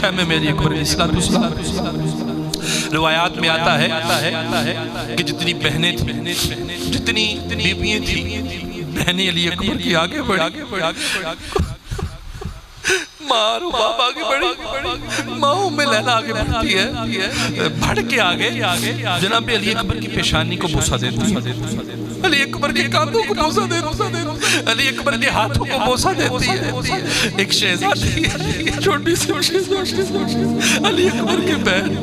خیمے میں علی اکبر علیہ السلام روایات میں آتا ہے کہ جتنی بہنیں تھیں جتنی بیویاں تھیں بہنیں علی اکبر کی آگے بڑھی ماں اور باپ آگے بڑھی ماں ام لیلا آگے بڑھتی ہے بڑھ کے آگے جناب علی اکبر کی پیشانی کو بوسہ دیتی ہے علی اکبر کے کاندھوں کو بوسہ دیتی ہے علی اکبر کے ہاتھوں کو بوسہ دیتی ہے ایک شہزادی ہے چھوٹی سی علی اکبر کے بہن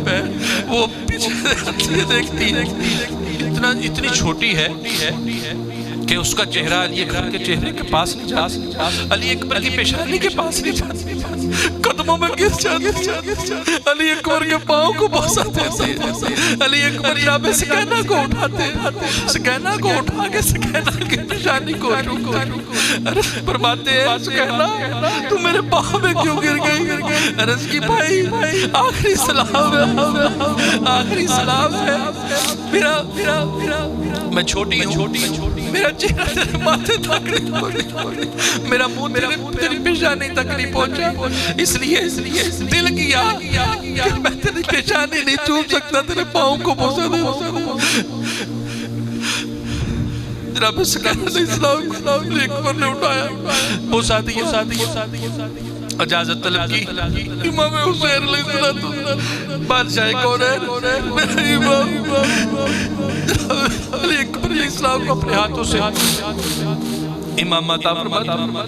وہ پیچھے دیکھتی ہے اتنی چھوٹی ہے کہ اس کا چہرہ علی اکبر کے چہرے کے پاس نہیں جاتا علی اکبر کی پیشانی کے پاس نہیں جاتا قدموں میں گر جاتا علی اکبر کے پاؤں کو بوسہ دیتی ہے علی اکبر جناب سکینہ کو اٹھاتے ہیں سکینہ کو اٹھا کے سکینہ کی پیشانی کو فرماتے ہیں سکینہ تو میرے پاؤں میں کیوں گر گئی عرض کی بھائی آخری سلام ہے میرا میں چھوٹی ہوں میرا چہرہ تیرے ماتھے تک نہیں پہنچا میرا منہ تیری پیشانی تک نہیں پہنچا اس لیے دل کیا کہ میں تیری پیشانی نہیں چوم سکتا تیرے پاؤں کو بوسہ دے جناب سکینہ علیہ السلام علی اکبر نے اٹھایا بوسہ دیا اجازت طلب کی امام حسین علیہ السلام بادشاہ کون ہے میرا امام علی اکبر علیہ السلام کو اپنے ہاتھوں سے امام عطا فرمایا